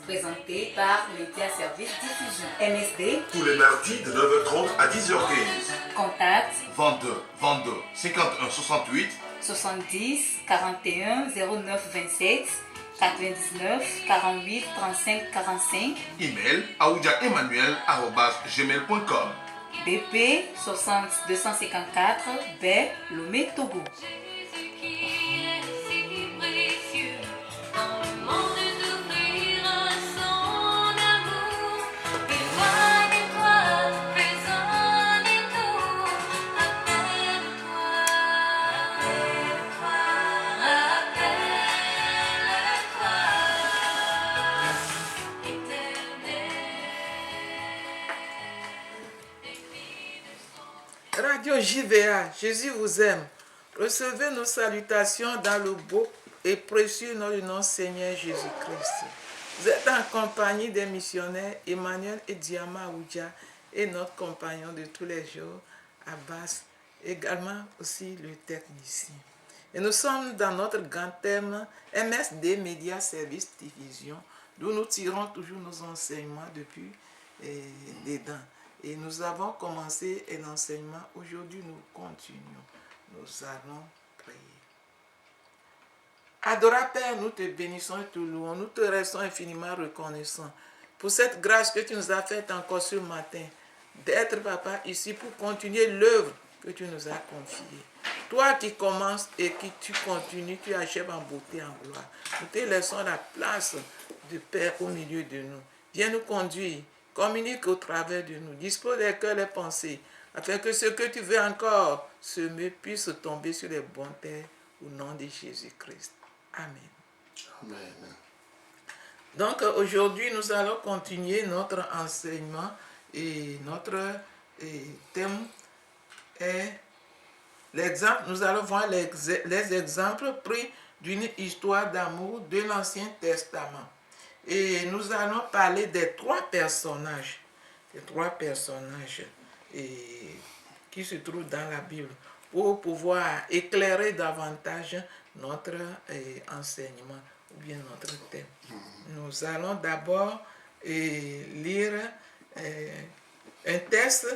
Présenté par Média Service Diffusion. MSD. Tous les mardis de 9h30 à 10h15. Contact 22 51 68 70 41 09 27 99 48 35 45. Email aoudiaemmanuel@gmail.com. BP 60 254 B Lomé Togo. Radio JVA, Jésus vous aime. Recevez nos salutations dans le beau et précieux nom du nom Seigneur Jésus-Christ. Vous êtes en compagnie des missionnaires Emmanuel et Diama Aoudia et notre compagnon de tous les jours, Abbas, également aussi le technicien. Et nous sommes dans notre grand thème MSD, Média Service Diffusion, d'où nous tirons toujours nos enseignements depuis dedans. Et nous avons commencé l'enseignement. Aujourd'hui, nous continuons. Nous allons prier. Adorable Père, nous te bénissons et te louons. Nous te restons infiniment reconnaissants pour cette grâce que tu nous as faite encore ce matin, d'être, Papa, ici pour continuer l'œuvre que tu nous as confiée. Toi qui commences et qui tu continues, tu achèves en beauté, en gloire. Nous te laissons la place de Père au milieu de nous. Viens nous conduire. Communique au travers de nous, dispose des cœurs, les pensées, afin que ce que tu veux encore semer puisse tomber sur les bons terres au nom de Jésus-Christ. Amen. Amen. Donc aujourd'hui, nous allons continuer notre enseignement et notre thème est l'exemple. Nous allons voir les exemples pris d'une histoire d'amour de l'Ancien Testament. Et nous allons parler des trois personnages qui se trouvent dans la Bible pour pouvoir éclairer davantage notre enseignement ou bien notre thème. Nous allons d'abord lire un texte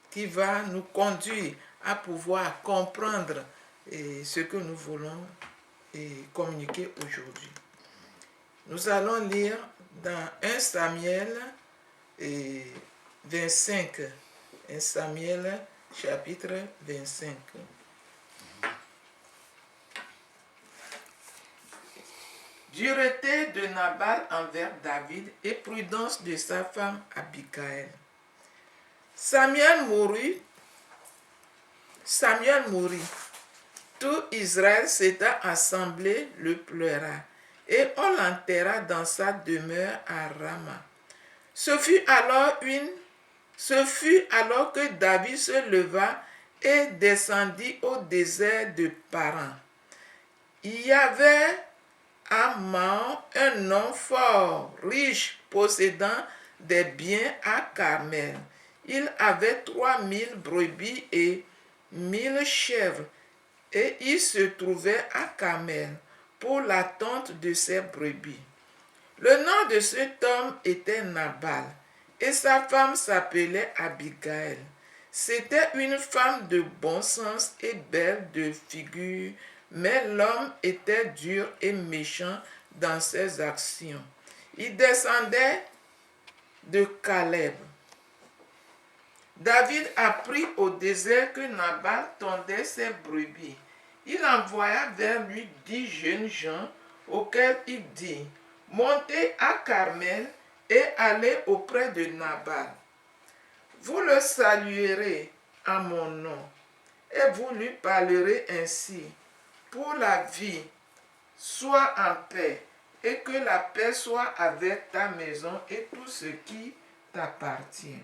qui va nous conduire à pouvoir comprendre ce que nous voulons communiquer aujourd'hui. Nous allons lire dans 1 Samuel 25. 1 Samuel chapitre 25. Dureté de Nabal envers David et prudence de sa femme Abigail. Samuel mourut. Tout Israël s'étant assemblé le pleura. Et on l'enterra dans sa demeure à Rama. Ce fut alors que David se leva et descendit au désert de Paran. Il y avait à Maon un homme fort, riche, possédant des biens à Carmel. Il avait 3000 brebis et 1000 chèvres, et il se trouvait à Carmel pour l'attente de ses brebis. Le nom de cet homme était Nabal, et sa femme s'appelait Abigail. C'était une femme de bon sens et belle de figure, mais l'homme était dur et méchant dans ses actions. Il descendait de Caleb. David apprit au désert que Nabal tondait ses brebis. Il envoya vers lui 10 jeunes gens auxquels il dit: Montez à Carmel et allez auprès de Nabal. Vous le saluerez en mon nom et vous lui parlerez ainsi: Pour la vie, sois en paix, et que la paix soit avec ta maison et tout ce qui t'appartient.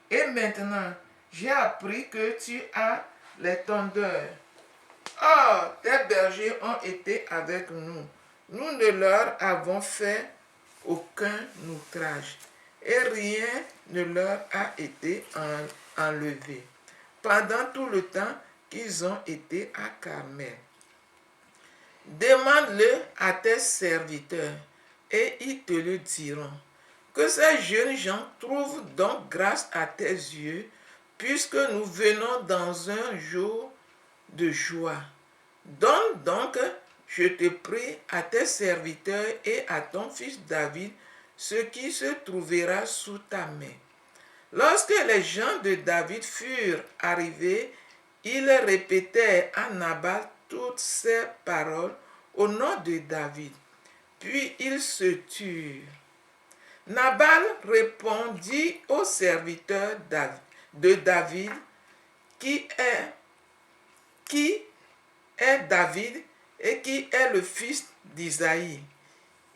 Et maintenant, j'ai appris que tu as les tondeurs. Or, tes bergers ont été avec nous. Nous ne leur avons fait aucun outrage, et rien ne leur a été enlevé pendant tout le temps qu'ils ont été à Carmel. Demande-le à tes serviteurs. et ils te le diront. Que ces jeunes gens trouvent donc grâce à tes yeux, puisque nous venons dans un jour de joie. Donne donc, je te prie, à tes serviteurs et à ton fils David ce qui se trouvera sous ta main. Lorsque les gens de David furent arrivés, ils répétèrent à Nabal toutes ces paroles au nom de David. Puis ils se turent. Nabal répondit aux serviteurs de David, qui est David et qui est le fils d'Isaïe.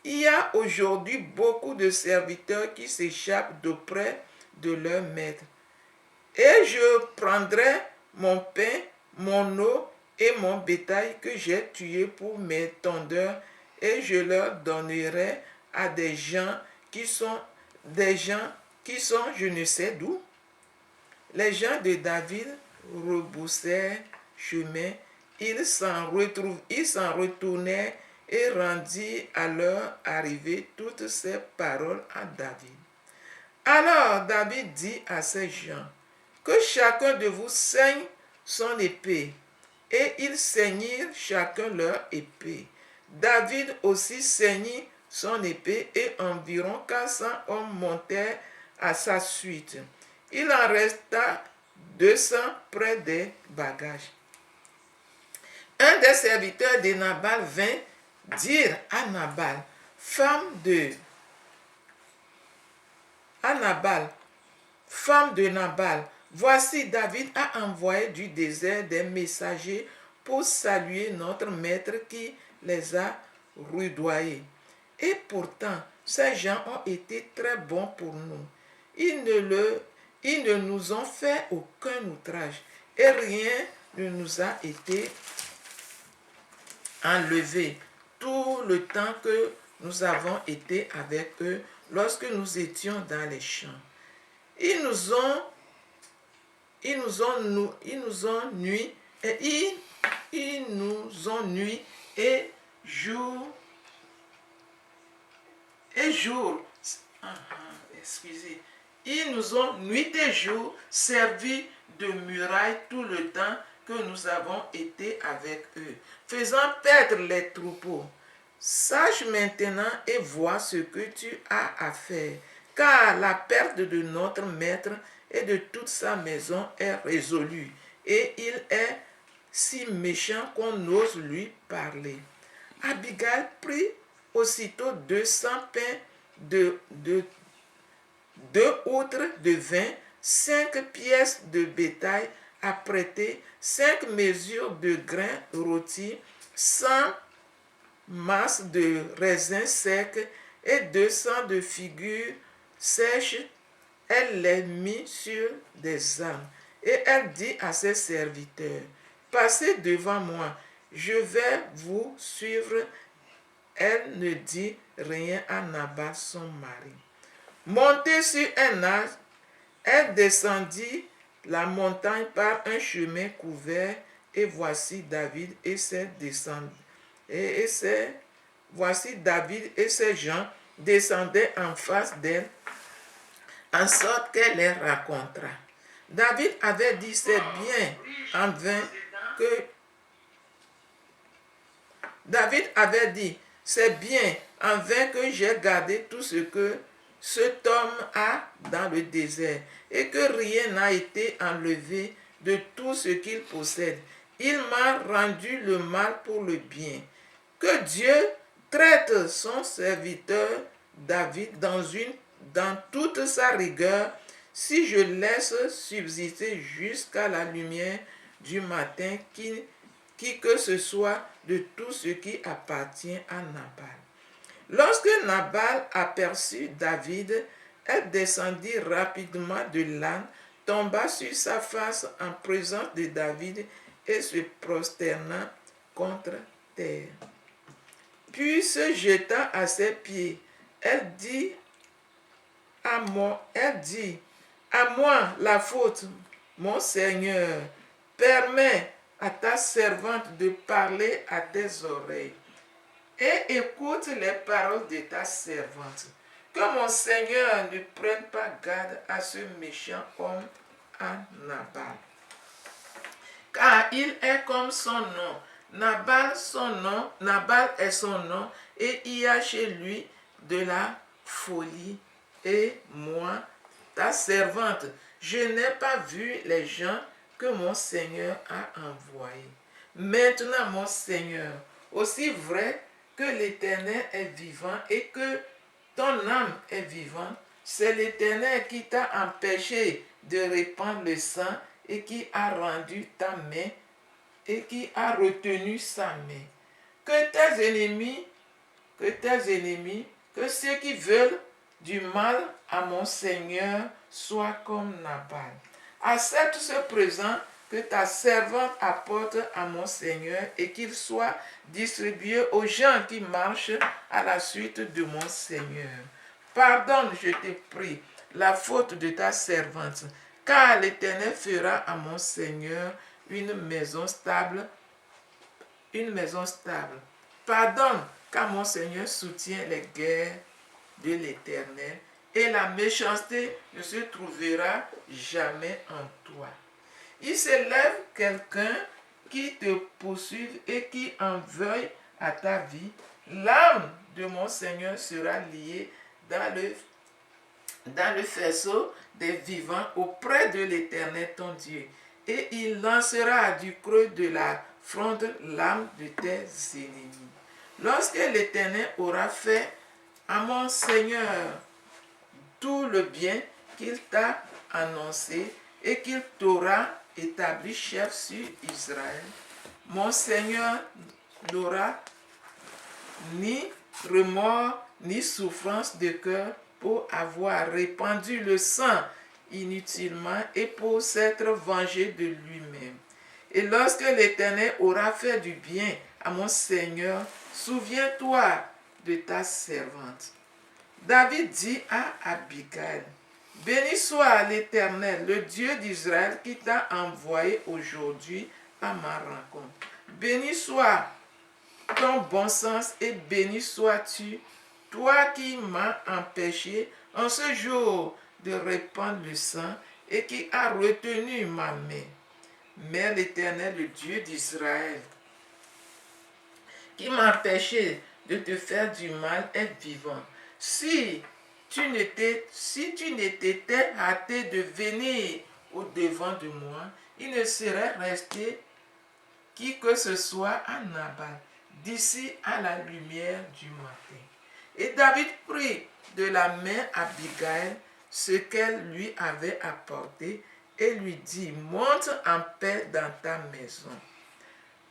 Il y a aujourd'hui beaucoup de serviteurs qui s'échappent d'auprès de leur maître. Et je prendrai mon pain, mon eau et mon bétail que j'ai tué pour mes tondeurs et je leur donnerai à des gens qui sont je ne sais d'où. Les gens de David rebroussèrent chemin, ils s'en retournèrent et rendirent à leur arrivée toutes ces paroles à David. Alors David dit à ces gens, que chacun de vous saigne son épée. Et ils saignirent chacun leur épée. David aussi saignit son épée et environ 400 hommes montèrent à sa suite. Il en resta 200 près des bagages. Un des serviteurs de Nabal vint dire à Nabal, femme de Nabal, voici David a envoyé du désert des messagers pour saluer notre maître qui les a rudoyés. Et pourtant, ces gens ont été très bons pour nous. Ils ne nous ont fait aucun outrage et rien ne nous a été enlevé tout le temps que nous avons été avec eux lorsque nous étions dans les champs. Ils nous ont nui et jour Ils nous ont nuit et jour servi de muraille tout le temps que nous avons été avec eux, faisant perdre les troupeaux. Sache maintenant et vois ce que tu as à faire, car la perte de notre maître et de toute sa maison est résolue, et il est si méchant qu'on ose lui parler. Abigail prit aussitôt 200 pains de 2 outres de vin, 5 pièces de bétail à prêter, 5 mesures de grains rôtis, 100 masses de raisins secs et 200 de figures sèches. Elle les mit sur des ânes et elle dit à ses serviteurs, passez devant moi, je vais vous suivre. Elle ne dit rien à Nabal son mari. Montée sur un âne, elle descendit la montagne par un chemin couvert et voici David et ses gens descendaient en face d'elle en sorte qu'elle les rencontra. David avait dit, c'est bien en vain que j'ai gardé tout ce que cet homme a dans le désert et que rien n'a été enlevé de tout ce qu'il possède. Il m'a rendu le mal pour le bien. Que Dieu traite son serviteur David dans toute sa rigueur, si je laisse subsister jusqu'à la lumière du matin qui que ce soit de tout ce qui appartient à Nabal. Lorsque Nabal aperçut David, elle descendit rapidement de l'âne, tomba sur sa face en présence de David et se prosterna contre terre. Puis se jetant à ses pieds, elle dit à moi la faute, mon Seigneur, permets à ta servante de parler à tes oreilles. et écoute les paroles de ta servante. Que mon Seigneur ne prenne pas garde à ce méchant homme, à Nabal. Car il est comme son nom. Nabal est son nom, et il y a chez lui de la folie. Et moi, ta servante, je n'ai pas vu les gens que mon Seigneur a envoyés. Maintenant, mon Seigneur, aussi vrai que l'Éternel est vivant et que ton âme est vivante, c'est l'Éternel qui t'a empêché de répandre le sang et qui a rendu ta main et qui a retenu sa main. Que tes ennemis, que ceux qui veulent du mal à mon Seigneur soient comme Nabal. Accepte ce présent que ta servante apporte à mon Seigneur et qu'il soit distribué aux gens qui marchent à la suite de mon Seigneur. Pardonne, je te prie, la faute de ta servante, car l'Éternel fera à mon Seigneur une maison stable. Pardonne, car mon Seigneur soutient les guerres de l'Éternel, et la méchanceté ne se trouvera jamais en toi. Il se lève quelqu'un qui te poursuive et qui en veuille à ta vie. L'âme de mon Seigneur sera liée dans le faisceau des vivants auprès de l'Éternel ton Dieu. Et il lancera du creux de la fronde l'âme de tes ennemis. Lorsque l'Éternel aura fait à mon Seigneur tout le bien qu'il t'a annoncé et qu'il t'aura établi chef sur Israël, mon Seigneur n'aura ni remords ni souffrance de cœur pour avoir répandu le sang inutilement et pour s'être vengé de lui-même. Et lorsque l'Éternel aura fait du bien à mon Seigneur, souviens-toi de ta servante. David dit à Abigail, béni soit l'Éternel, le Dieu d'Israël, qui t'a envoyé aujourd'hui à ma rencontre. Béni soit ton bon sens et béni sois-tu, toi qui m'as empêché en ce jour de répandre le sang et qui a retenu ma main. Mais l'Éternel, le Dieu d'Israël, qui m'a empêché de te faire du mal, est vivant. Si tu n'étais hâté de venir au-devant de moi, il ne serait resté qui que ce soit à Nabal, d'ici à la lumière du matin. Et David prit de la main Abigail ce qu'elle lui avait apporté et lui dit, monte en paix dans ta maison.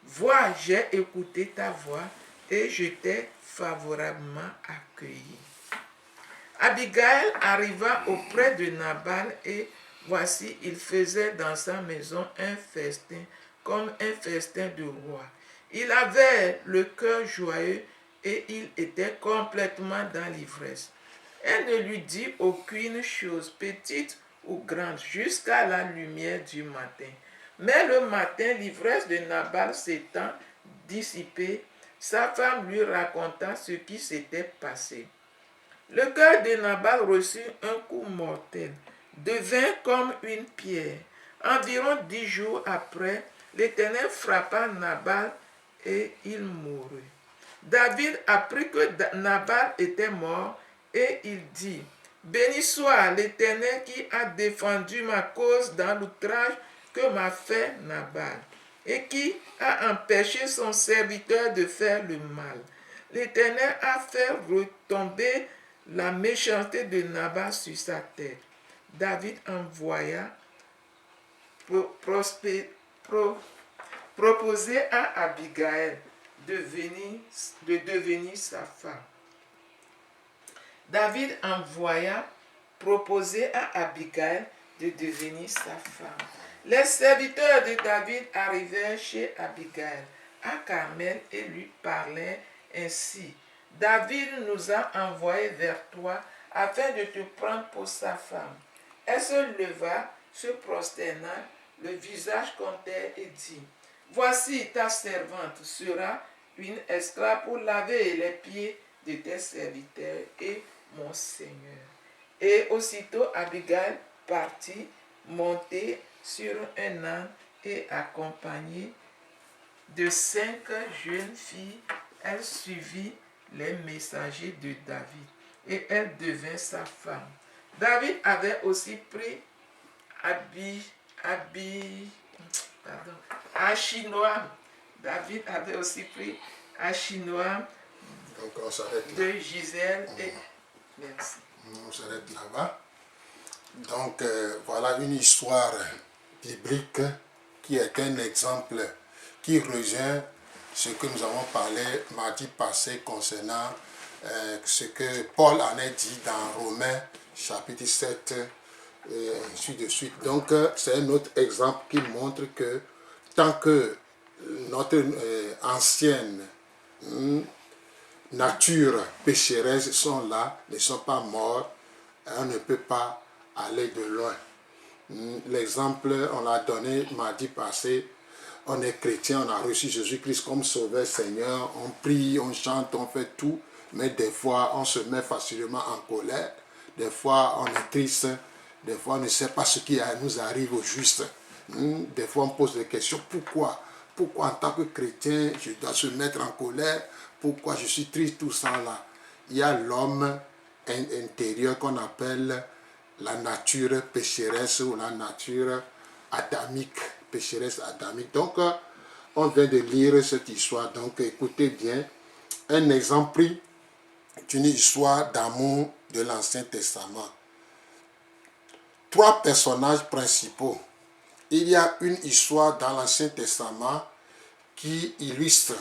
Vois, j'ai écouté ta voix et je t'ai favorablement accueilli. Abigail arriva auprès de Nabal et voici, il faisait dans sa maison un festin comme un festin de roi. Il avait le cœur joyeux et il était complètement dans l'ivresse. Elle ne lui dit aucune chose, petite ou grande, jusqu'à la lumière du matin. Mais le matin, l'ivresse de Nabal s'étant dissipée, sa femme lui raconta ce qui s'était passé. Le cœur de Nabal reçut un coup mortel, devint comme une pierre. Environ 10 jours après, l'Éternel frappa Nabal et il mourut. David apprit que Nabal était mort et il dit, béni soit l'Éternel qui a défendu ma cause dans l'outrage que m'a fait Nabal et qui a empêché son serviteur de faire le mal. L'Éternel a fait retomber la méchanceté de Nabal sur sa tête. David envoya proposer à Abigail de devenir sa femme. David envoya proposer à Abigail de devenir sa femme. Les serviteurs de David arrivèrent chez Abigail à Carmel et lui parlèrent ainsi. David nous a envoyés vers toi afin de te prendre pour sa femme. Elle se leva, se prosterna, le visage contre terre et dit, voici ta servante sera une esclave pour laver les pieds de tes serviteurs et mon Seigneur. Et aussitôt Abigail partit, montée sur un âne et accompagnée de 5 jeunes filles, elle suivit les messagers de David et elle devint sa femme. David avait aussi pris Achinoam. David avait aussi pris Achinoam de Gisèle et... Merci. On s'arrête là-bas. Donc voilà une histoire biblique qui est un exemple qui rejoint ce que nous avons parlé mardi passé concernant ce que Paul en a dit dans Romains chapitre 7 et ainsi de suite. Donc c'est un autre exemple qui montre que tant que notre ancienne nature pécheresse sont là, ne sont pas morts, on ne peut pas aller de loin. L'exemple, on l'a donné mardi passé, on est chrétien, on a reçu Jésus-Christ comme sauveur Seigneur, on prie, on chante, on fait tout, mais des fois on se met facilement en colère, des fois on est triste, des fois on ne sait pas ce qui nous arrive au juste. Des fois on pose des questions, pourquoi en tant que chrétien je dois se mettre en colère, pourquoi je suis triste, tout ça là. Il y a l'homme intérieur qu'on appelle la nature pécheresse ou la nature adamique, pécheresse adamique. Donc, on vient de lire cette histoire, donc écoutez bien. Un exemple pris d'une histoire d'amour de l'Ancien Testament. 3 personnages principaux. Il y a une histoire dans l'Ancien Testament qui illustre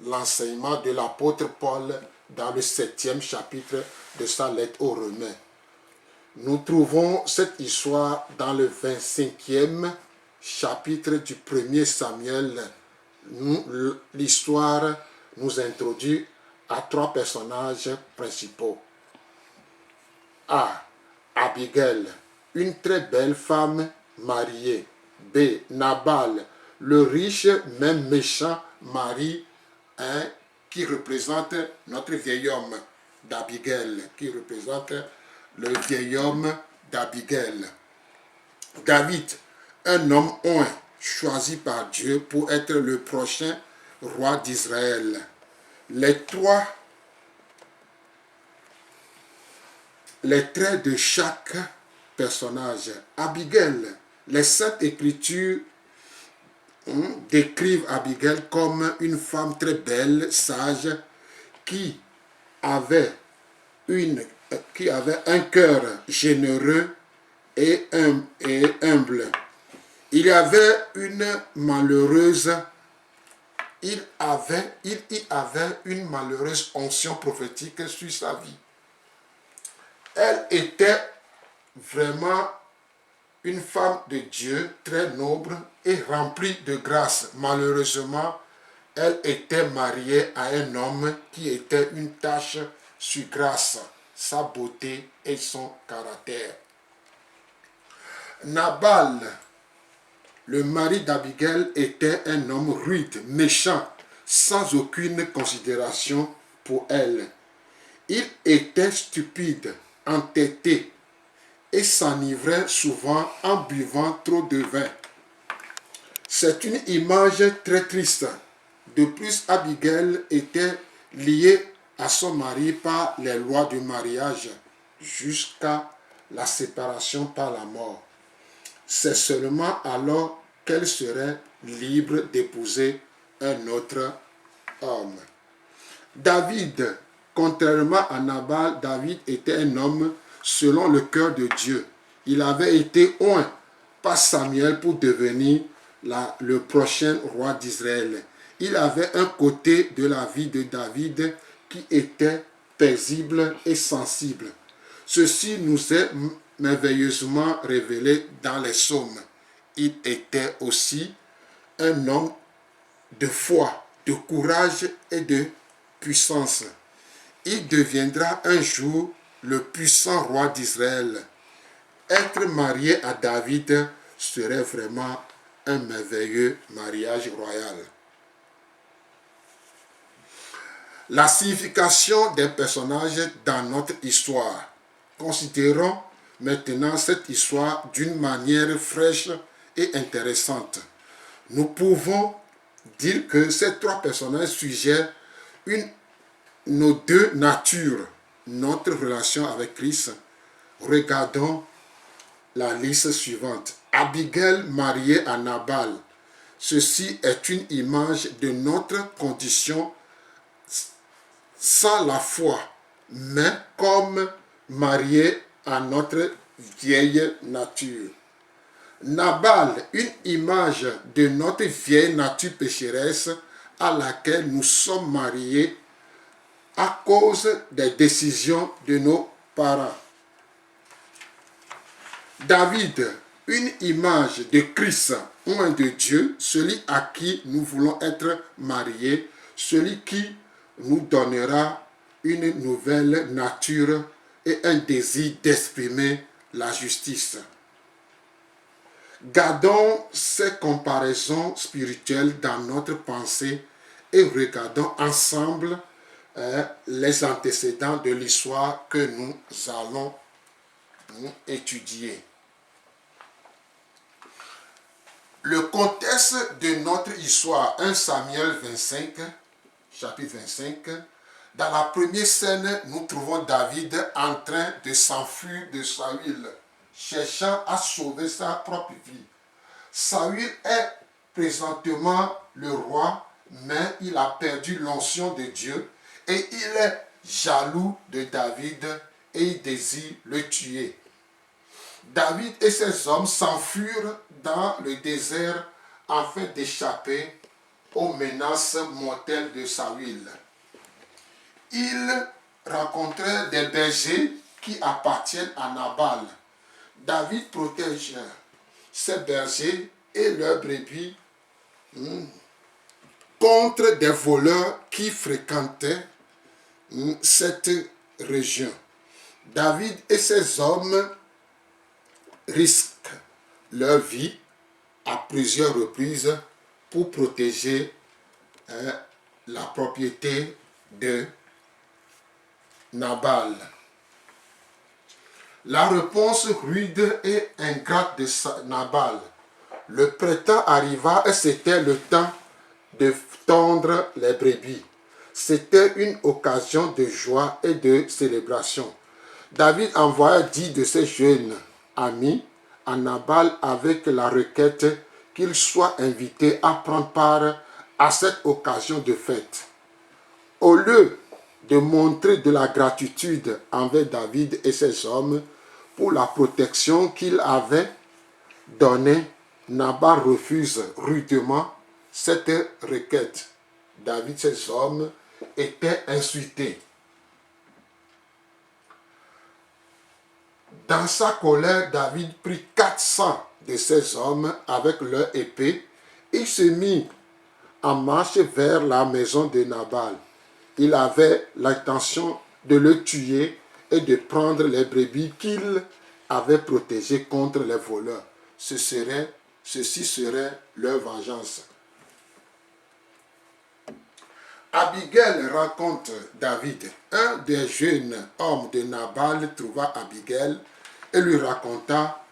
l'enseignement de l'apôtre Paul dans le 7e chapitre de sa lettre aux Romains. Nous trouvons cette histoire dans le 25e chapitre du 1er Samuel. L'histoire nous introduit à 3 personnages principaux. A. Abigail, une très belle femme mariée. B. Nabal, le riche, même méchant mari, qui représente notre vieil homme d'Abigail, qui représente le vieil homme d'Abigail. David, un homme oint, choisi par Dieu pour être le prochain roi d'Israël. Les traits de chaque personnage. Abigail, les Saintes Écritures décrivent Abigail comme une femme très belle, sage, qui avait un cœur généreux et humble. Il y avait une malheureuse onction prophétique sur sa vie. Elle était vraiment une femme de Dieu très noble et remplie de grâce. Malheureusement, elle était mariée à un homme qui était une tache sur grâce, sa beauté et son caractère. Nabal, le mari d'Abigail, était un homme rude, méchant, sans aucune considération pour elle. Il était stupide, entêté et s'enivrait souvent en buvant trop de vin. C'est une image très triste. De plus, Abigail était liée à son mari par les lois du mariage jusqu'à la séparation par la mort. C'est seulement alors qu'elle serait libre d'épouser un autre homme. David, contrairement à Nabal, David était un homme selon le cœur de Dieu. Il avait été oint par Samuel pour devenir le prochain roi d'Israël. Il avait un côté de la vie de David qui était paisible et sensible. Ceci nous est merveilleusement révélé dans les psaumes. Il était aussi un homme de foi, de courage et de puissance. Il deviendra un jour le puissant roi d'Israël. Être marié à David serait vraiment un merveilleux mariage royal. La signification des personnages dans notre histoire. Considérons maintenant cette histoire d'une manière fraîche et intéressante. Nous pouvons dire que ces trois personnages suggèrent nos deux natures, notre relation avec Christ. Regardons la liste suivante. Abigail mariée à Nabal. Ceci est une image de notre condition sans la foi, mais comme mariée à notre vieille nature. Nabal, une image de notre vieille nature pécheresse à laquelle nous sommes mariés à cause des décisions de nos parents. David, une image de Christ, un de Dieu, celui à qui nous voulons être mariés, celui qui nous donnera une nouvelle nature et un désir d'exprimer la justice. Gardons ces comparaisons spirituelles dans notre pensée et regardons ensemble les antécédents de l'histoire que nous allons étudier. Le contexte de notre histoire, 1 Samuel 25, chapitre 25, dans la première scène, nous trouvons David en train de s'enfuir de Saül, cherchant à sauver sa propre vie. Saül est présentement le roi, mais il a perdu l'onction de Dieu et il est jaloux de David et il désire le tuer. David et ses hommes s'enfuirent dans le désert afin d'échapper aux menaces mortelles de Saül. Ils rencontrèrent des bergers qui appartiennent à Nabal. David protège ces bergers et leurs brebis contre des voleurs qui fréquentaient cette région. David et ses hommes risquent leur vie à plusieurs reprises pour protéger la propriété de Nabal. La réponse rude et ingrate de Nabal. Le printemps arriva et c'était le temps de tondre les brebis. C'était une occasion de joie et de célébration. David envoya 10 de ses jeunes amis à Nabal avec la requête qu'il soit invité à prendre part à cette occasion de fête. Au lieu de montrer de la gratitude envers David et ses hommes pour la protection qu'il avait donnée, Nabal refuse rudement cette requête. David et ses hommes étaient insultés. Dans sa colère, David prit 400 de ses hommes avec leur épée et se mit en marche vers la maison de Nabal. Il avait l'intention de le tuer et de prendre les brebis qu'il avait protégées contre les voleurs. Ceci serait leur vengeance. Abigail rencontre David. Un des jeunes hommes de Nabal trouva Abigail et lui raconta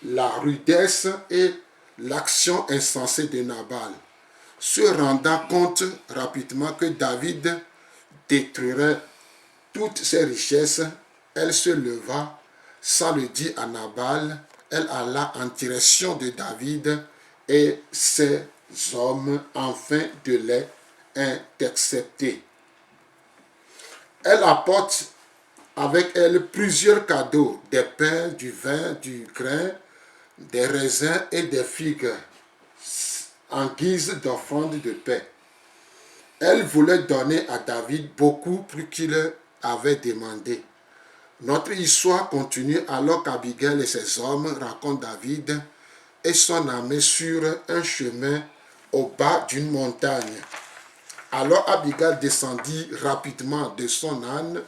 la rudesse et l'action insensée de Nabal. Se rendant compte rapidement que David détruirait toutes ses richesses, elle se leva sans le dire à Nabal. Elle alla en direction de David et ses hommes afin de les intercepter. Elle apporte avec elle plusieurs cadeaux, des pains, du vin, du grain, des raisins et des figues en guise d'offrande de paix. Elle voulait donner à David beaucoup plus qu'il avait demandé. Notre histoire continue alors qu'Abigail et ses hommes rencontrent David et son armée sur un chemin au bas d'une montagne. Alors Abigail descendit rapidement de son âne,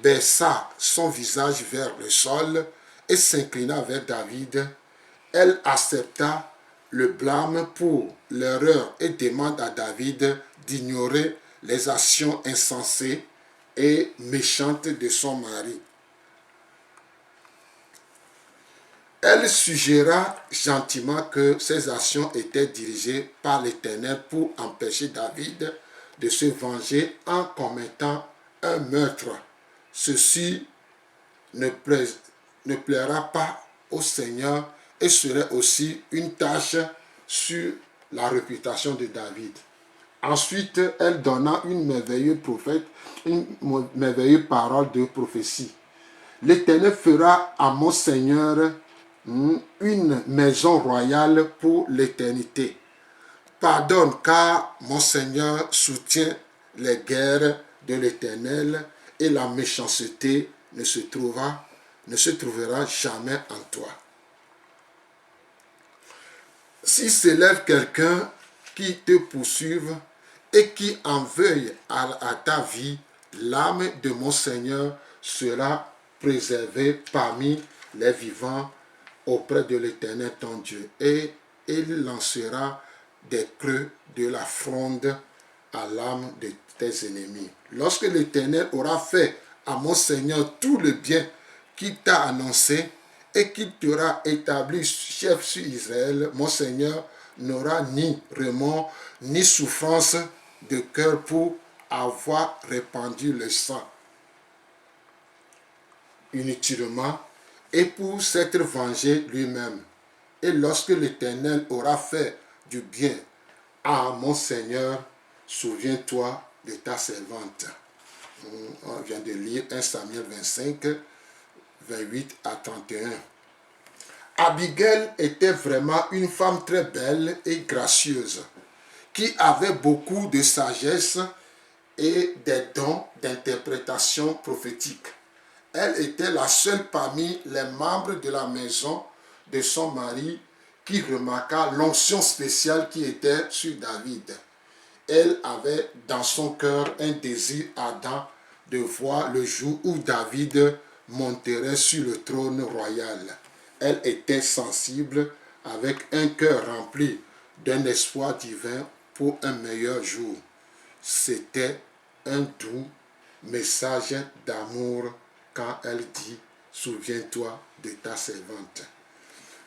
baissa son visage vers le sol et s'inclina vers David. Elle accepta le blâme pour l'erreur et demande à David d'ignorer les actions insensées et méchantes de son mari. Elle suggéra gentiment que ces actions étaient dirigées par l'Éternel pour empêcher David de se venger en commettant un meurtre. Ceci ne plaira pas au Seigneur et serait aussi une tâche sur la réputation de David. Ensuite, elle donna une merveilleuse parole de prophétie. L'Éternel fera à mon Seigneur une maison royale pour l'éternité. Pardonne, car mon Seigneur soutient les guerres de l'Éternel et la méchanceté ne se trouvera jamais en toi. Si s'élève quelqu'un qui te poursuive et qui en veuille à ta vie, l'âme de mon Seigneur sera préservée parmi les vivants auprès de l'Éternel ton Dieu, et il lancera des creux de la fronde à l'âme de tes ennemis. Lorsque l'Éternel aura fait à mon Seigneur tout le bien qu'il t'a annoncé et qu'il t'aura établi chef sur Israël, mon Seigneur n'aura ni remords ni souffrance de cœur pour avoir répandu le sang inutilement et pour s'être vengé lui-même. Et lorsque l'Éternel aura fait du bien à mon Seigneur, souviens-toi de ta servante. On vient de lire 1 Samuel 25, 28 à 31. Abigail était vraiment une femme très belle et gracieuse, qui avait beaucoup de sagesse et des dons d'interprétation prophétique. Elle était la seule parmi les membres de la maison de son mari qui remarqua l'onction spéciale qui était sur David. Elle avait dans son cœur un désir ardent de voir le jour où David monterait sur le trône royal. Elle était sensible avec un cœur rempli d'un espoir divin pour un meilleur jour. C'était un doux message d'amour quand elle dit « Souviens-toi de ta servante ».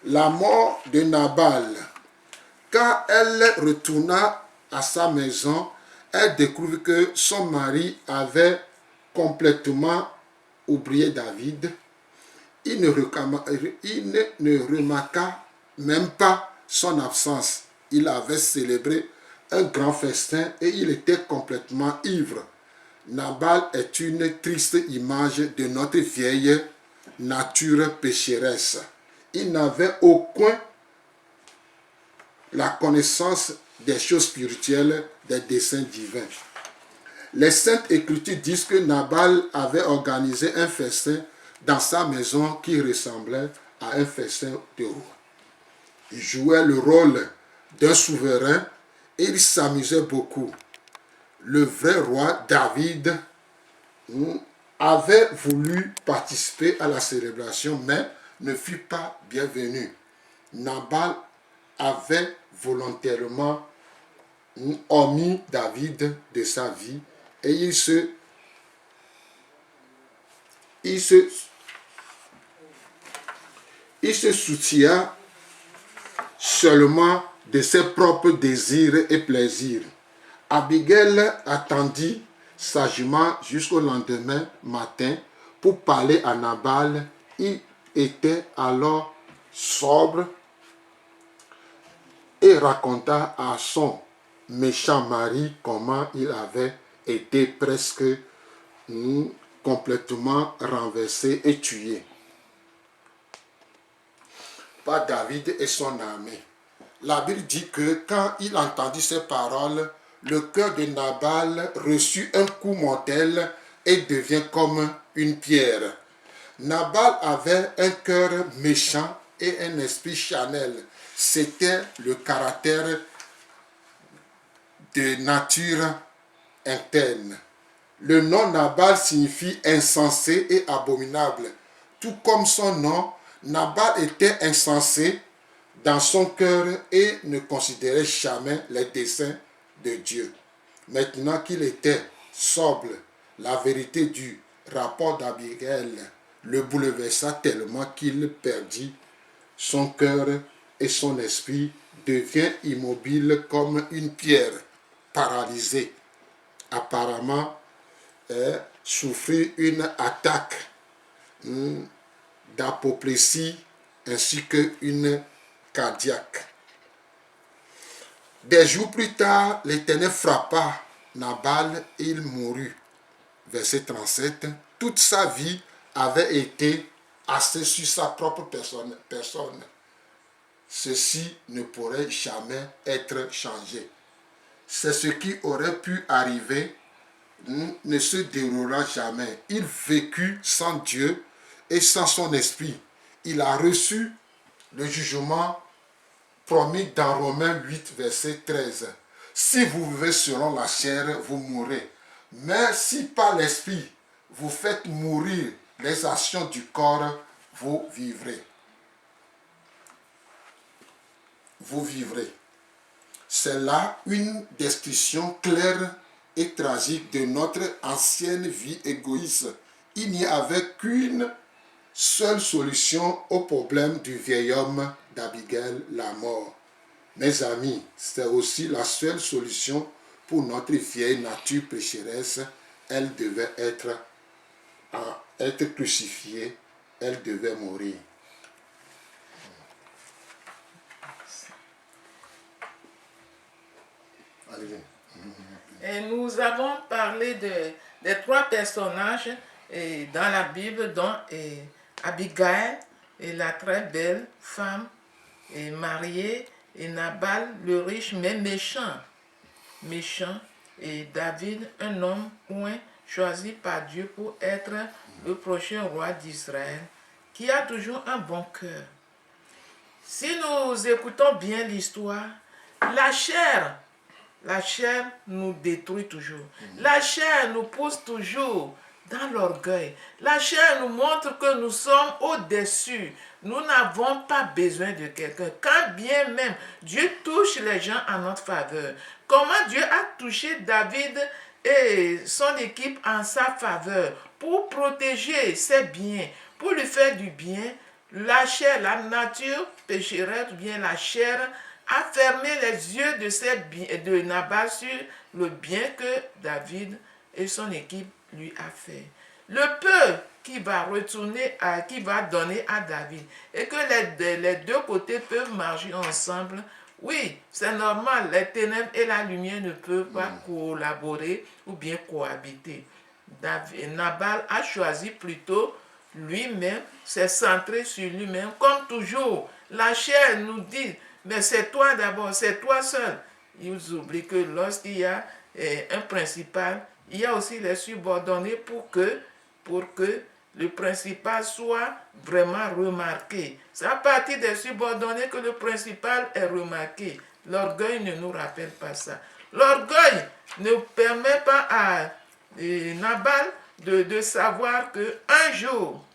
La mort de Nabal. Quand elle retourna à sa maison, elle découvrit que son mari avait complètement oublié David. Il ne remarqua même pas son absence. Il avait célébré un grand festin et il était complètement ivre. Nabal est une triste image de notre vieille nature pécheresse. Il n'avait aucun la connaissance des choses spirituelles, des desseins divins. Les Saintes Écritures disent que Nabal avait organisé un festin dans sa maison qui ressemblait à un festin de roi. Il jouait le rôle d'un souverain et il s'amusait beaucoup. Le vrai roi David avait voulu participer à la célébration, mais ne fut pas bienvenu. Nabal avait volontairement omis David de sa vie et il se soucia seulement de ses propres désirs et plaisirs. Abigail attendit sagement jusqu'au lendemain matin pour parler à Nabal. Il était alors sobre et raconta à son méchant mari comment il avait été presque complètement renversé et tué par David et son armée. La Bible dit que quand il entendit ces paroles, le cœur de Nabal reçut un coup mortel et devient comme une pierre. Nabal avait un cœur méchant et un esprit charnel. C'était le caractère de nature interne. Le nom Nabal signifie insensé et abominable. Tout comme son nom, Nabal était insensé dans son cœur et ne considérait jamais les desseins de Dieu. Maintenant qu'il était sobre, la vérité du rapport d'Abigail le bouleversa tellement qu'il perdit son cœur et son esprit devient immobile comme une pierre paralysée. Apparemment, souffrit une attaque d'apoplésie ainsi qu'une cardiaque. Des jours plus tard, l'Éternel frappa Nabal et il mourut. Verset 37. Toute sa vie avait été assise sur sa propre personne. Ceci ne pourrait jamais être changé. C'est ce qui aurait pu arriver, ne se déroulera jamais. Il vécut sans Dieu et sans son esprit. Il a reçu le jugement promis dans Romains 8, verset 13. Si vous vivez selon la chair, vous mourrez. Mais si par l'esprit, vous faites mourir les actions du corps, vous vivrez. Vous vivrez. C'est là une description claire et tragique de notre ancienne vie égoïste. Il n'y avait qu'une seule solution au problème du vieil homme d'Abigail, la mort. Mes amis, c'est aussi la seule solution pour notre vieille nature pécheresse. Elle devait être crucifiée, elle devait mourir. Et nous avons parlé des trois personnages dans la Bible, dont Abigail, la très belle femme, mariée, et Nabal, le riche mais méchant, et David, un homme point choisi par Dieu pour être le prochain roi d'Israël, qui a toujours un bon cœur. Si nous écoutons bien l'histoire, la chair nous détruit toujours. La chair nous pousse toujours dans l'orgueil. La chair nous montre que nous sommes au-dessus. Nous n'avons pas besoin de quelqu'un. Quand bien même Dieu touche les gens en notre faveur. Comment Dieu a touché David et son équipe en sa faveur pour protéger ses biens, pour lui faire du bien. La chair, la nature pécheresse, ou bien la chair, a fermé les yeux de Nabal sur le bien que David et son équipe lui a fait. Le peu qui va donner à David et que les deux côtés peuvent marcher ensemble, oui, c'est normal, les ténèbres et la lumière ne peuvent pas collaborer ou bien cohabiter. Nabal a choisi plutôt lui-même, s'est centré sur lui-même, comme toujours. La chair nous dit, mais c'est toi d'abord, c'est toi seul. Ils oublient que lorsqu'il y a un principal, il y a aussi les subordonnés pour que le principal soit vraiment remarqué. C'est à partir des subordonnés que le principal est remarqué. L'orgueil ne nous rappelle pas ça. L'orgueil ne permet pas à Nabal de savoir qu'un jour,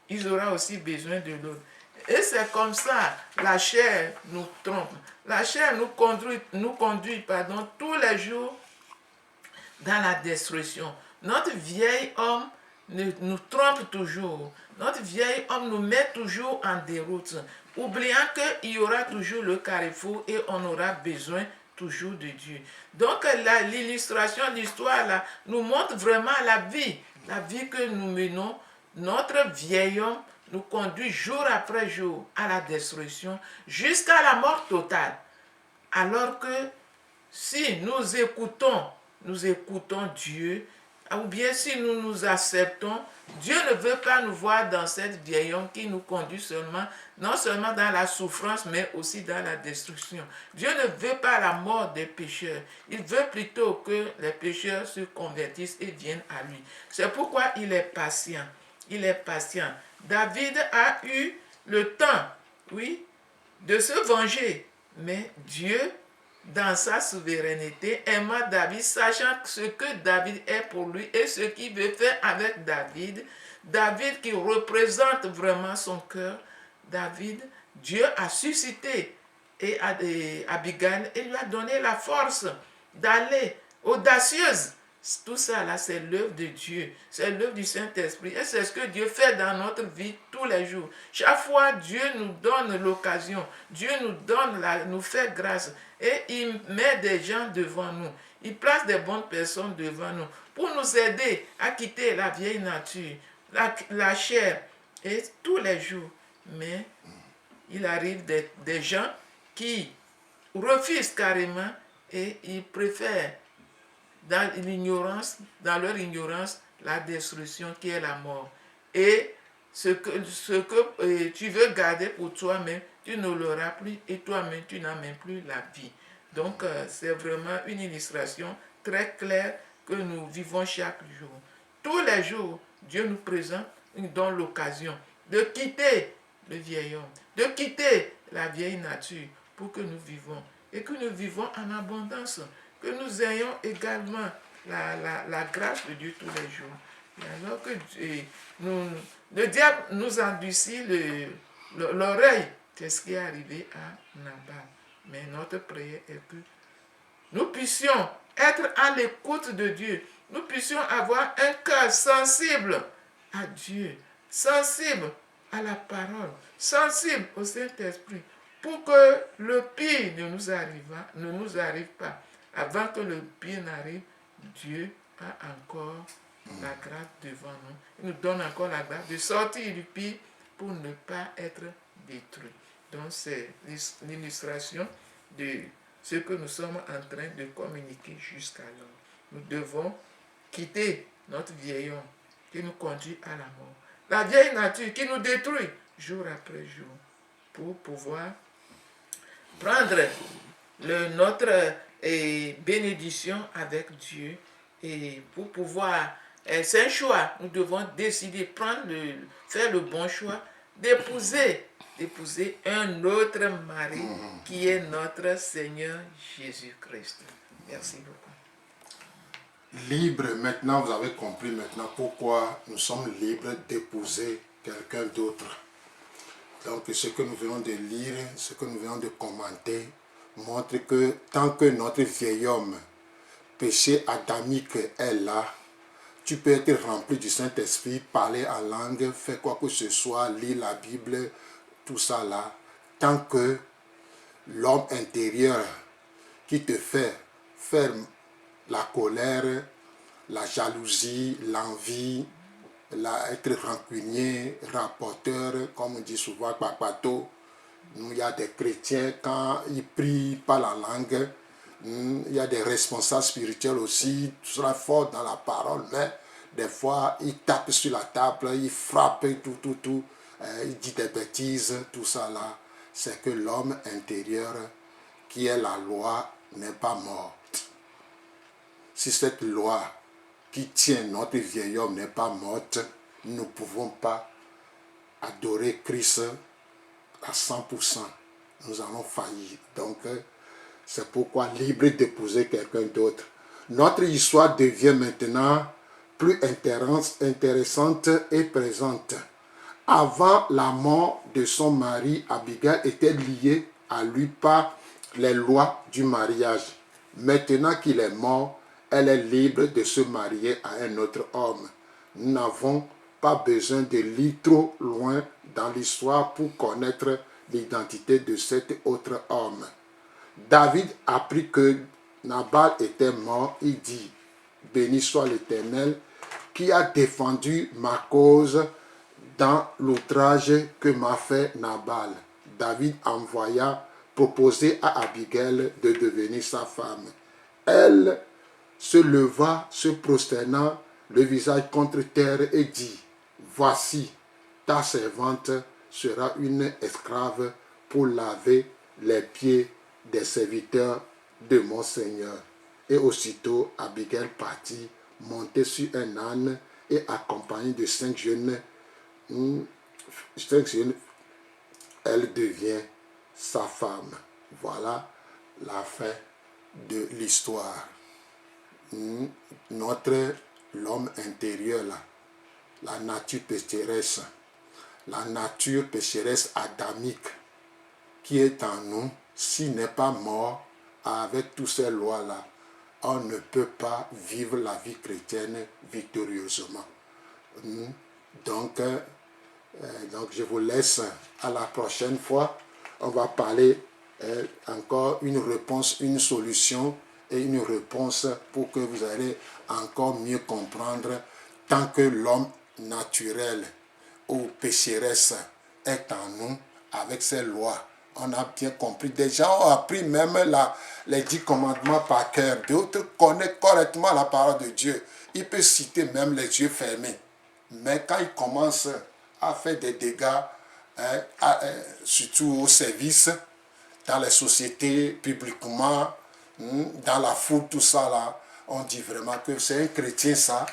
il aura aussi besoin de l'autre. Et c'est comme ça, la chair nous trompe. La chair nous conduit tous les jours dans la destruction. Notre vieil homme nous trompe toujours. Notre vieil homme nous met toujours en déroute, oubliant qu'il y aura toujours le carrefour et on aura besoin toujours de Dieu. Donc l'illustration, l'histoire là, nous montre vraiment la vie que nous menons. Notre vieil homme nous conduit jour après jour à la destruction, jusqu'à la mort totale. Alors que si nous écoutons Dieu, ou bien si nous nous acceptons, Dieu ne veut pas nous voir dans cette vieille homme qui nous conduit non seulement dans la souffrance, mais aussi dans la destruction. Dieu ne veut pas la mort des pécheurs. Il veut plutôt que les pécheurs se convertissent et viennent à lui. C'est pourquoi il est patient. Il est patient. David a eu le temps, oui, de se venger. Mais Dieu, dans sa souveraineté, aima David, sachant ce que David est pour lui et ce qu'il veut faire avec David. David qui représente vraiment son cœur. David, Dieu a suscité Abigail et lui a donné la force d'aller, audacieuse. Tout ça là, c'est l'œuvre de Dieu, c'est l'œuvre du Saint-Esprit. Et c'est ce que Dieu fait dans notre vie tous les jours. Chaque fois, Dieu nous donne l'occasion, Dieu nous fait grâce. Et il met des gens devant nous. Il place des bonnes personnes devant nous pour nous aider à quitter la vieille nature, la chair, et tous les jours. Mais il arrive des gens qui refusent carrément et ils préfèrent dans leur ignorance, la destruction qui est la mort. Et ce que tu veux garder pour toi-même, tu ne l'auras plus et toi-même, tu n'as même plus la vie. Donc, c'est vraiment une illustration très claire que nous vivons chaque jour. Tous les jours, Dieu nous présente, nous donne l'occasion de quitter le vieil homme, de quitter la vieille nature pour que nous vivons et que nous vivons en abondance, que nous ayons également la grâce de Dieu tous les jours. Et alors que le diable nous endurcit l'oreille, c'est ce qui est arrivé à Nabal. Mais notre prière est que nous puissions être à l'écoute de Dieu, nous puissions avoir un cœur sensible à Dieu, sensible à la parole, sensible au Saint-Esprit, pour que le pire ne nous arrive pas. Avant que le pire n'arrive, Dieu a encore la grâce devant nous. Il nous donne encore la grâce de sortir du pire pour ne pas être détruit. Donc c'est l'illustration de ce que nous sommes en train de communiquer jusqu'alors. Nous devons quitter notre vieil homme qui nous conduit à la mort. La vieille nature qui nous détruit jour après jour pour pouvoir prendre notre bénédiction avec Dieu et pour pouvoir, c'est un choix, nous devons décider, faire le bon choix d'épouser un autre mari qui est notre Seigneur Jésus-Christ. Merci beaucoup. Libre, maintenant vous avez compris maintenant pourquoi nous sommes libres d'épouser quelqu'un d'autre. Donc ce que nous venons de lire, ce que nous venons de commenter, montre que tant que notre vieil homme, péché adamique est là, tu peux être rempli du Saint-Esprit, parler en langue, faire quoi que ce soit, lire la Bible, tout ça là, tant que l'homme intérieur qui te fait faire la colère, la jalousie, l'envie, être rancunier, rapporteur, comme on dit souvent, papato. Il y a des chrétiens, quand ils prient par la langue, il y a des responsables spirituels aussi, tout cela fort dans la parole, mais des fois, ils tapent sur la table, ils frappent, tout, ils disent des bêtises, tout ça là. C'est que l'homme intérieur, qui est la loi, n'est pas morte. Si cette loi qui tient notre vieil homme n'est pas morte, nous ne pouvons pas adorer Christ à 100%. Nous allons faillir. Donc, c'est pourquoi libre d'épouser quelqu'un d'autre. Notre histoire devient maintenant plus intéressante et présente. Avant la mort de son mari, Abigail était liée à lui par les lois du mariage. Maintenant qu'il est mort, elle est libre de se marier à un autre homme. Nous n'avons pas besoin de lire trop loin dans l'histoire pour connaître l'identité de cet autre homme. David apprit que Nabal était mort. Il dit, béni soit l'Éternel qui a défendu ma cause dans l'outrage que m'a fait Nabal. David envoya proposer à Abigail de devenir sa femme. Elle se leva, se prosternant le visage contre terre et dit, voici, ta servante sera une esclave pour laver les pieds des serviteurs de mon Seigneur. Et aussitôt, Abigail partit, montée sur un âne et accompagnée de 5 jeunes, elle devient sa femme. Voilà la fin de l'histoire. L'homme intérieur, là, la nature pécheresse adamique qui est en nous, s'il n'est pas mort avec toutes ces lois-là, on ne peut pas vivre la vie chrétienne victorieusement. Donc, je vous laisse à la prochaine fois. On va parler encore une réponse, une solution et une réponse pour que vous allez encore mieux comprendre tant que l'homme naturel ou pécheresse est en nous avec ses lois. On a bien compris. Des gens ont appris même les 10 commandements par cœur. D'autres connaissent correctement la parole de Dieu. Ils peuvent citer même les yeux fermés. Mais quand ils commencent à faire des dégâts, surtout au service, dans les sociétés, publiquement, dans la foule, tout ça là, on dit vraiment que c'est un chrétien ça.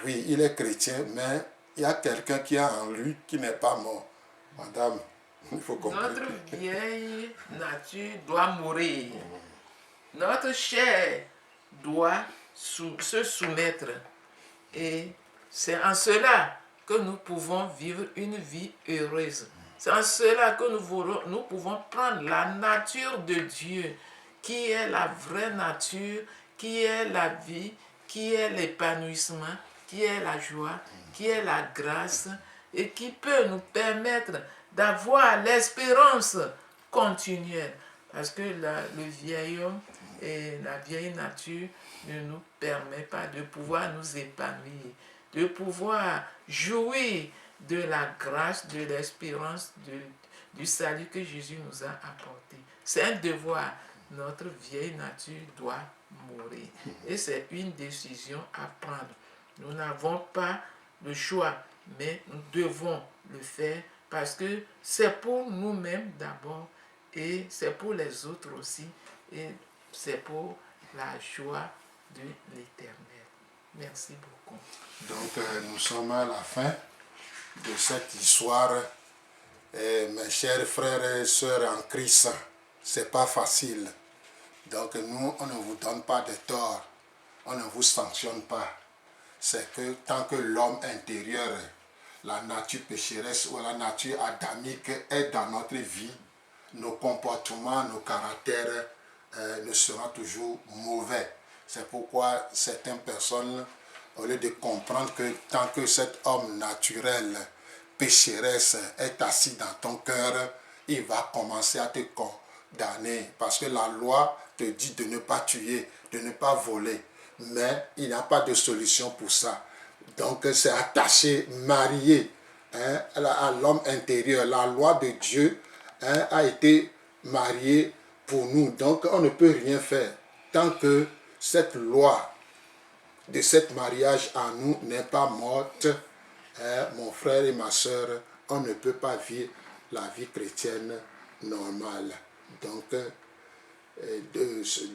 Oui, il est chrétien, mais il y a quelqu'un qui est en lui qui n'est pas mort. Madame, il faut comprendre. Notre vieille nature doit mourir. Notre chair doit se soumettre. Et c'est en cela que nous pouvons vivre une vie heureuse. C'est en cela que nous pouvons prendre la nature de Dieu, qui est la vraie nature, qui est la vie, qui est l'épanouissement, qui est la joie, qui est la grâce, et qui peut nous permettre d'avoir l'espérance continuelle. Parce que le vieil homme et la vieille nature ne nous permet pas de pouvoir nous épanouir, de pouvoir jouir de la grâce, de l'espérance, du salut que Jésus nous a apporté. C'est un devoir. Notre vieille nature doit mourir. Et c'est une décision à prendre. Nous n'avons pas le choix, mais nous devons le faire parce que c'est pour nous-mêmes d'abord et c'est pour les autres aussi et c'est pour la joie de l'Éternel. Merci beaucoup. Donc, nous sommes à la fin de cette histoire. Et mes chers frères et sœurs en Christ, c'est pas facile. Donc, nous, on ne vous donne pas de tort. On ne vous sanctionne pas. C'est que tant que l'homme intérieur, la nature pécheresse ou la nature adamique est dans notre vie, nos comportements, nos caractères ne seront toujours mauvais. C'est pourquoi certaines personnes, au lieu de comprendre que tant que cet homme naturel, pécheresse, est assis dans ton cœur, il va commencer à te condamner. Parce que la loi te dit de ne pas tuer, de ne pas voler. Mais il n'y a pas de solution pour ça. Donc c'est attaché, marié à l'homme intérieur. La loi de Dieu a été mariée pour nous. Donc on ne peut rien faire tant que cette loi de cet mariage en nous n'est pas morte. Mon frère et ma soeur, on ne peut pas vivre la vie chrétienne normale. Donc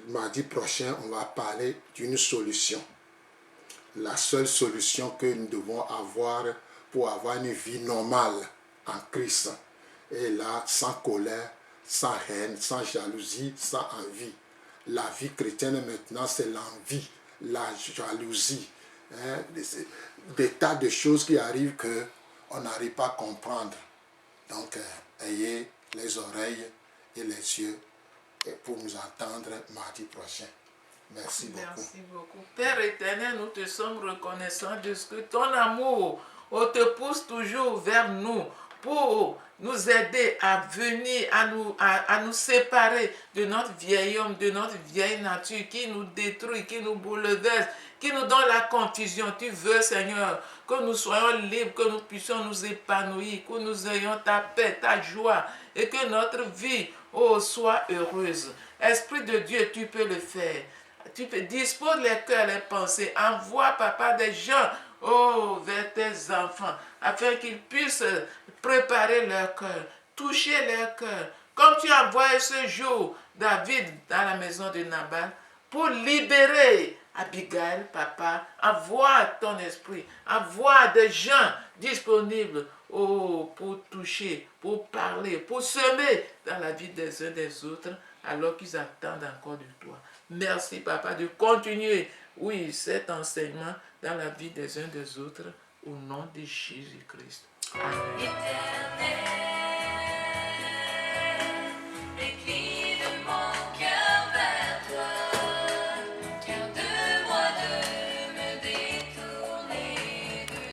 mardi prochain, on va parler d'une solution. La seule solution que nous devons avoir pour avoir une vie normale en Christ. Et là, sans colère, sans haine, sans jalousie, sans envie. La vie chrétienne maintenant, c'est l'envie, la jalousie. Des tas de choses qui arrivent qu'on n'arrive pas à comprendre. Donc, ayez les oreilles et les yeux pour nous entendre mardi prochain. Merci beaucoup. Merci beaucoup. Père éternel, nous te sommes reconnaissants de ce que ton amour te pousse toujours vers nous pour nous aider à venir, à nous séparer de notre vieil homme, de notre vieille nature qui nous détruit, qui nous bouleverse, qui nous donne la confusion. Tu veux, Seigneur, que nous soyons libres, que nous puissions nous épanouir, que nous ayons ta paix, ta joie et que notre vie soit heureuse. Esprit de Dieu, tu peux le faire. Tu peux dispose les cœurs, les pensées. Envoie, Papa, des gens vers tes enfants afin qu'ils puissent préparer leur cœur, toucher leur cœur. Comme tu as envoyé ce jour David dans la maison de Nabal pour libérer Abigail, Papa, envoie ton esprit, envoie des gens disponibles pour toucher, pour parler, pour semer dans la vie des uns des autres alors qu'ils attendent encore de toi. Merci, Papa, de continuer, oui, cet enseignement dans la vie des uns des autres, au nom de Jésus-Christ. Amen.